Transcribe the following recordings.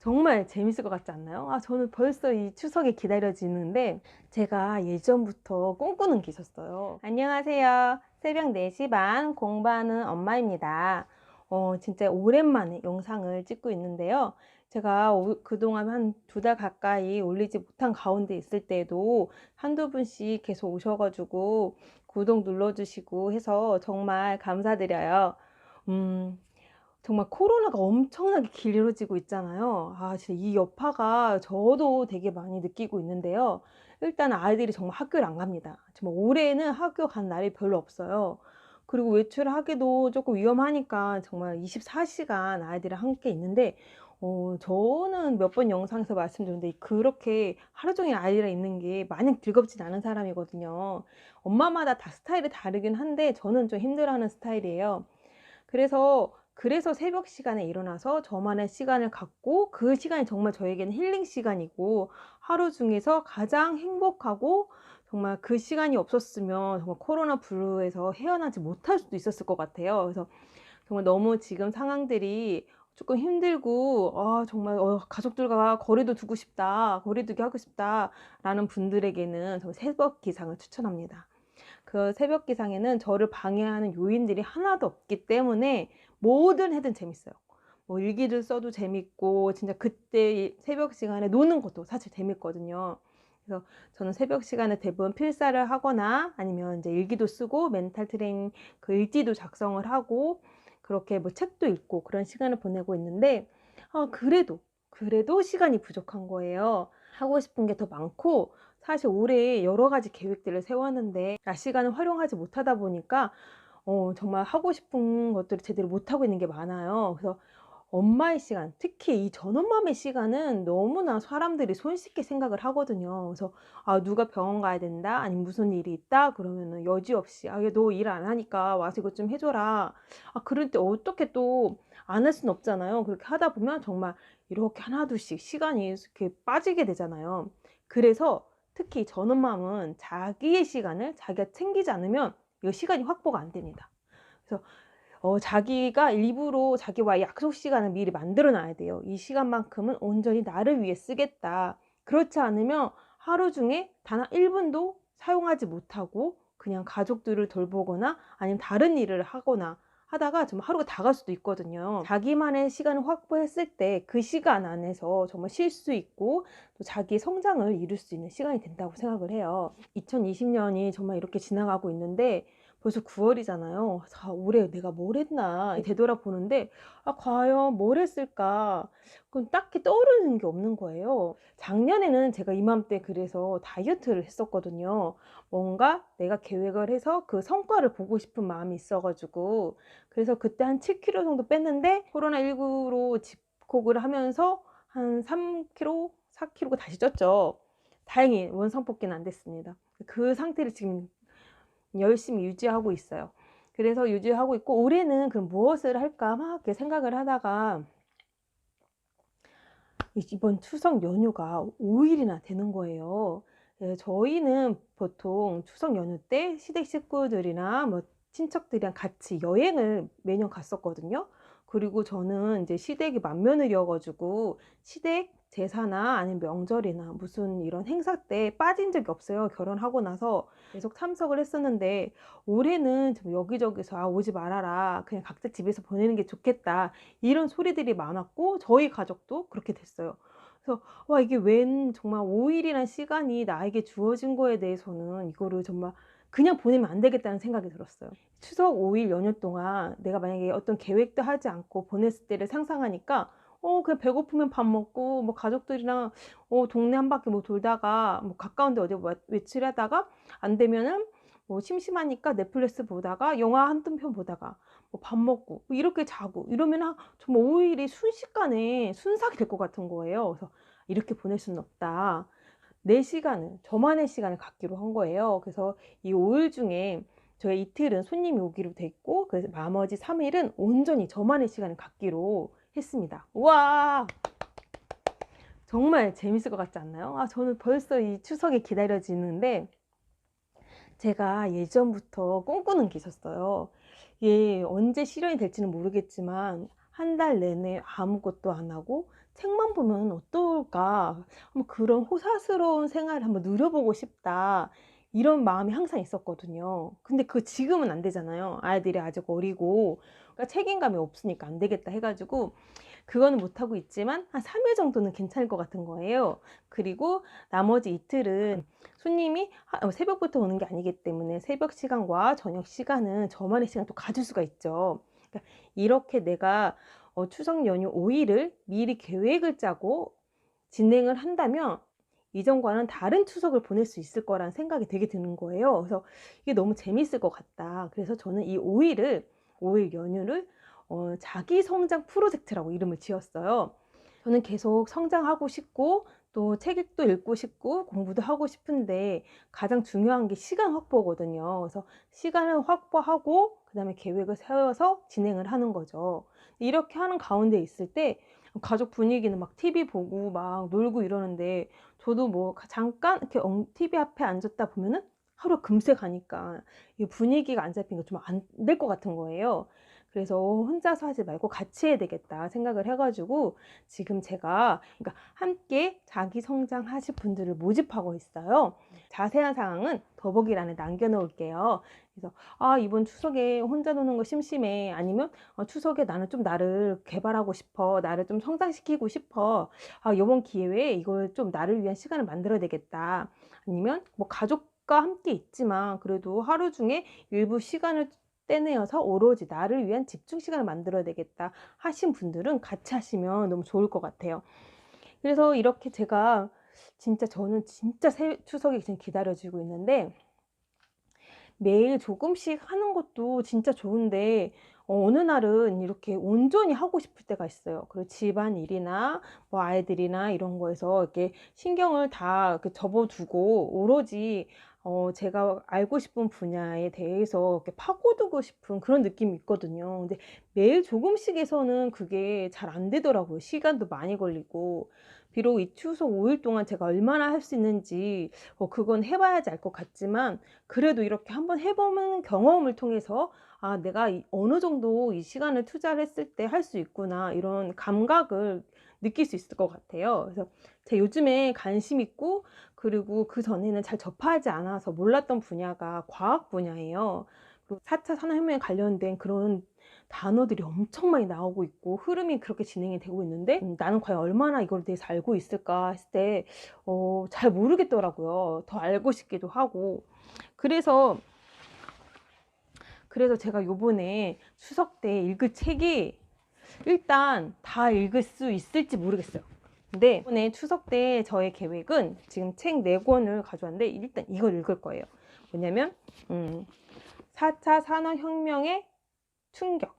정말 재밌을 것 같지 않나요? 저는 벌써 이 추석이 기다려지는데 제가 예전부터 꿈꾸는 게 있었어요. 안녕하세요. 새벽 4시 반 공부하는 엄마입니다. 진짜 오랜만에 영상을 찍고 있는데요. 제가 그동안 한 2달 가까이 올리지 못한 가운데 있을 때도 한두 분씩 계속 오셔가지고 구독 눌러주시고 해서 정말 감사드려요. 음, 정말 코로나가 엄청나게 길어지고 있잖아요. 진짜 이 여파가 저도 되게 많이 느끼고 있는데요. 일단 아이들이 정말 학교를 안 갑니다. 정말 올해는 학교 간 날이 별로 없어요. 그리고 외출하기도 조금 위험하니까 정말 24시간 아이들이랑 함께 있는데, 저는 몇 번 영상에서 말씀드렸는데 그렇게 하루 종일 아이들이랑 있는 게 마냥 즐겁진 않은 사람이거든요. 엄마마다 다 스타일이 다르긴 한데 저는 좀 힘들어하는 스타일이에요. 그래서 새벽 시간에 일어나서 저만의 시간을 갖고, 그 시간이 정말 저에게는 힐링 시간이고 하루 중에서 가장 행복하고, 정말 그 시간이 없었으면 정말 코로나 블루에서 헤어나지 못할 수도 있었을 것 같아요. 그래서 정말 너무 지금 상황들이 조금 힘들고, 정말 가족들과 거리도 두고 싶다, 거리두기 하고 싶다 라는 분들에게는 저 새벽 기상을 추천합니다. 그 새벽 기상에는 저를 방해하는 요인들이 하나도 없기 때문에 뭐든 해든 재밌어요. 뭐 일기를 써도 재밌고, 진짜 그때 새벽 시간에 노는 것도 사실 재밌거든요. 그래서 저는 새벽 시간에 대부분 필사를 하거나 아니면 이제 일기도 쓰고 멘탈 트레이닝 그 일지도 작성을 하고, 그렇게 뭐 책도 읽고 그런 시간을 보내고 있는데, 그래도 시간이 부족한 거예요. 하고 싶은 게 더 많고, 사실 올해 여러 가지 계획들을 세웠는데 낮 시간을 활용하지 못하다 보니까 정말 하고 싶은 것들을 제대로 못하고 있는 게 많아요. 그래서 엄마의 시간, 특히 이 전엄맘의 시간은 너무나 사람들이 손쉽게 생각을 하거든요. 그래서 누가 병원 가야 된다, 아니면 무슨 일이 있다 그러면은 여지없이 너 일 안 하니까 와서 이것 좀 해줘라. 그럴 때 어떻게 또 안 할 수는 없잖아요. 그렇게 하다 보면 정말 이렇게 하나둘씩 시간이 이렇게 빠지게 되잖아요. 그래서 특히 전엄맘은 자기의 시간을 자기가 챙기지 않으면 이 시간이 확보가 안 됩니다. 그래서 자기가 일부러 자기와의 약속 시간을 미리 만들어 놔야 돼요. 이 시간만큼은 온전히 나를 위해 쓰겠다. 그렇지 않으면 하루 중에 단 1분도 사용하지 못하고 그냥 가족들을 돌보거나 아니면 다른 일을 하거나 하다가 정말 하루가 다 갈 수도 있거든요. 자기만의 시간을 확보했을 때 그 시간 안에서 정말 쉴 수 있고 또 자기의 성장을 이룰 수 있는 시간이 된다고 생각을 해요. 2020년이 정말 이렇게 지나가고 있는데 벌써 9월이잖아요. 올해 내가 뭘 했나 되돌아보는데 과연 뭘 했을까? 그건 딱히 떠오르는 게 없는 거예요. 작년에는 제가 이맘때 그래서 다이어트를 했었거든요. 뭔가 내가 계획을 해서 그 성과를 보고 싶은 마음이 있어가지고, 그래서 그때 한 7kg 정도 뺐는데 코로나19로 집콕을 하면서 한 3kg, 4kg가 다시 쪘죠. 다행히 원상복귀는 안 됐습니다. 그 상태를 지금 열심히 유지하고 있어요. 그래서 유지하고 있고, 올해는 그럼 무엇을 할까 막 이렇게 생각을 하다가 이번 추석 연휴가 5일이나 되는 거예요. 저희는 보통 추석 연휴 때 시댁 식구들이나 뭐 친척들이랑 같이 여행을 매년 갔었거든요. 그리고 저는 이제 시댁이 맏며느리여가지고 시댁 제사나 아니면 명절이나 무슨 이런 행사 때 빠진 적이 없어요. 결혼하고 나서 계속 참석을 했었는데, 올해는 좀 여기저기서 오지 말아라, 그냥 각자 집에서 보내는 게 좋겠다, 이런 소리들이 많았고 저희 가족도 그렇게 됐어요. 그래서 이게 웬 정말 5일이란 시간이 나에게 주어진 거에 대해서는 이거를 정말 그냥 보내면 안 되겠다는 생각이 들었어요. 추석 5일 연휴 동안 내가 만약에 어떤 계획도 하지 않고 보냈을 때를 상상하니까 그냥 배고프면 밥 먹고 뭐 가족들이랑 동네 한 바퀴 뭐 돌다가 뭐 가까운 데 어디 외출하다가 안 되면은 뭐 심심하니까 넷플릭스 보다가 영화 한두 편 보다가 뭐 밥 먹고 뭐 이렇게 자고 이러면 정말 5일이 순식간에 순삭이 될 것 같은 거예요. 그래서 이렇게 보낼 수는 없다. 내 시간을, 저만의 시간을 갖기로 한 거예요. 그래서 이 5일 중에 저희 이틀은 손님이 오기로 됐고, 그래서 나머지 3일은 온전히 저만의 시간을 갖기로 했습니다. 와, 정말 재밌을 것 같지 않나요? 저는 벌써 이 추석이 기다려지는데 제가 예전부터 꿈꾸는 게 있었어요. 이게 언제 실현이 될지는 모르겠지만 한 달 내내 아무것도 안 하고 책만 보면 어떨까? 한번 그런 호사스러운 생활을 한번 누려보고 싶다. 이런 마음이 항상 있었거든요. 근데 그 지금은 안 되잖아요. 아이들이 아직 어리고. 그러니까 책임감이 없으니까 안 되겠다 해가지고 그거는 못하고 있지만 한 3일 정도는 괜찮을 것 같은 거예요. 그리고 나머지 이틀은 손님이 새벽부터 오는 게 아니기 때문에 새벽 시간과 저녁 시간은 저만의 시간 또 가질 수가 있죠. 그러니까 이렇게 내가 추석 연휴 5일을 미리 계획을 짜고 진행을 한다면 이전과는 다른 추석을 보낼 수 있을 거라는 생각이 되게 드는 거예요. 그래서 이게 너무 재밌을 것 같다. 그래서 저는 이 5일 연휴를 자기 성장 프로젝트라고 이름을 지었어요. 저는 계속 성장하고 싶고 또 책도 읽고 싶고 공부도 하고 싶은데 가장 중요한 게 시간 확보거든요. 그래서 시간을 확보하고 그다음에 계획을 세워서 진행을 하는 거죠. 이렇게 하는 가운데 있을 때 가족 분위기는 막 TV 보고 막 놀고 이러는데 저도 뭐 잠깐 이렇게 TV 앞에 앉았다 보면은 하루 금세 가니까 이 분위기가 안 잡히니까 좀 안 될 것 같은 거예요. 그래서 혼자서 하지 말고 같이 해야 되겠다 생각을 해가지고 지금 제가 그러니까 함께 자기 성장하실 분들을 모집하고 있어요. 자세한 사항은 더보기란에 남겨놓을게요. 그래서 이번 추석에 혼자 노는 거 심심해. 아니면 추석에 나는 좀 나를 개발하고 싶어. 나를 좀 성장시키고 싶어. 이번 기회에 이걸 좀 나를 위한 시간을 만들어야 되겠다. 아니면 뭐 가족과 함께 있지만 그래도 하루 중에 일부 시간을 떼내어서 오로지 나를 위한 집중 시간을 만들어야 되겠다 하신 분들은 같이 하시면 너무 좋을 것 같아요. 그래서 이렇게 제가 저는 진짜 추석이 지금 기다려지고 있는데 매일 조금씩 하는 것도 진짜 좋은데 어느 날은 이렇게 온전히 하고 싶을 때가 있어요. 그리고 집안일이나 뭐 아이들이나 이런 거에서 이렇게 신경을 다 이렇게 접어두고 오로지 제가 알고 싶은 분야에 대해서 이렇게 파고들고 싶은 그런 느낌이 있거든요. 근데 매일 조금씩 해서는 그게 잘 안 되더라고요. 시간도 많이 걸리고. 비록 이 추석 5일 동안 제가 얼마나 할 수 있는지 그건 해봐야지 알 것 같지만 그래도 이렇게 한번 해보는 경험을 통해서 내가 어느 정도 이 시간을 투자를 했을 때 할 수 있구나 이런 감각을 느낄 수 있을 것 같아요. 그래서 제가 요즘에 관심 있고 그리고 그 전에는 잘 접하지 않아서 몰랐던 분야가 과학 분야예요. 그리고 4차 산업혁명에 관련된 그런 단어들이 엄청 많이 나오고 있고 흐름이 그렇게 진행이 되고 있는데 나는 과연 얼마나 이걸 대해서 알고 있을까 했을 때 잘 모르겠더라고요. 더 알고 싶기도 하고. 그래서 제가 요번에 추석 때 읽을 책이 일단 다 읽을 수 있을지 모르겠어요. 근데 이번에 추석 때 저의 계획은 지금 책 4권을 가져왔는데 일단 이걸 읽을 거예요. 뭐냐면 4차 산업혁명의 충격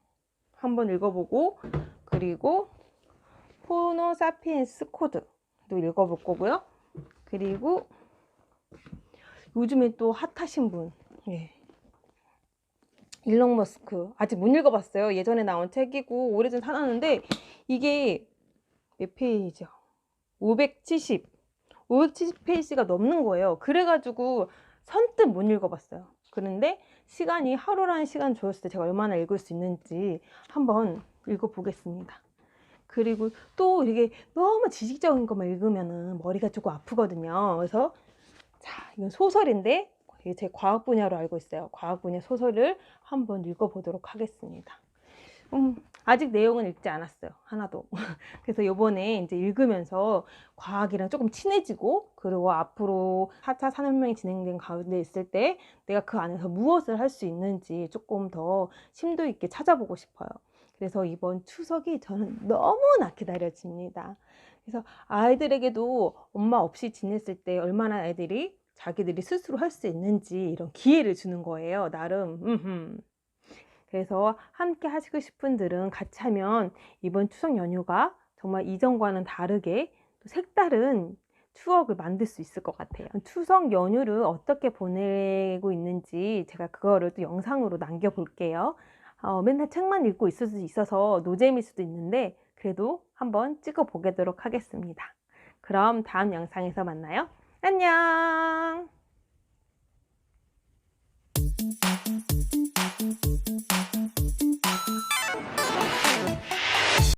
한번 읽어보고 그리고 호모 사피엔스 코드도 읽어볼 거고요. 그리고 요즘에 또 핫하신 분 일론 머스크 아직 못 읽어봤어요. 예전에 나온 책이고 오래전 사놨는데 이게 몇 페이지야? 570페이지가 넘는 거예요. 그래가지고 선뜻 못 읽어봤어요. 그런데 시간이 하루라는 시간 줬을 때 제가 얼마나 읽을 수 있는지 한번 읽어보겠습니다. 그리고 또 이게 너무 지식적인 것만 읽으면 머리가 조금 아프거든요. 그래서 이건 소설인데 제 과학 분야로 알고 있어요. 과학 분야 소설을 한번 읽어보도록 하겠습니다. 아직 내용은 읽지 않았어요. 하나도. 그래서 이번에 이제 읽으면서 과학이랑 조금 친해지고 그리고 앞으로 4차 산업혁명이 진행된 가운데 있을 때 내가 그 안에서 무엇을 할 수 있는지 조금 더 심도 있게 찾아보고 싶어요. 그래서 이번 추석이 저는 너무나 기다려집니다. 그래서 아이들에게도 엄마 없이 지냈을 때 얼마나 아이들이 자기들이 스스로 할 수 있는지 이런 기회를 주는 거예요. 나름. 그래서 함께 하시고 싶은 분들은 같이 하면 이번 추석 연휴가 정말 이전과는 다르게 또 색다른 추억을 만들 수 있을 것 같아요. 추석 연휴를 어떻게 보내고 있는지 제가 그거를 또 영상으로 남겨볼게요. 맨날 책만 읽고 있을 수 있어서 노잼일 수도 있는데 그래도 한번 찍어 보도록 하겠습니다. 그럼 다음 영상에서 만나요. 안녕!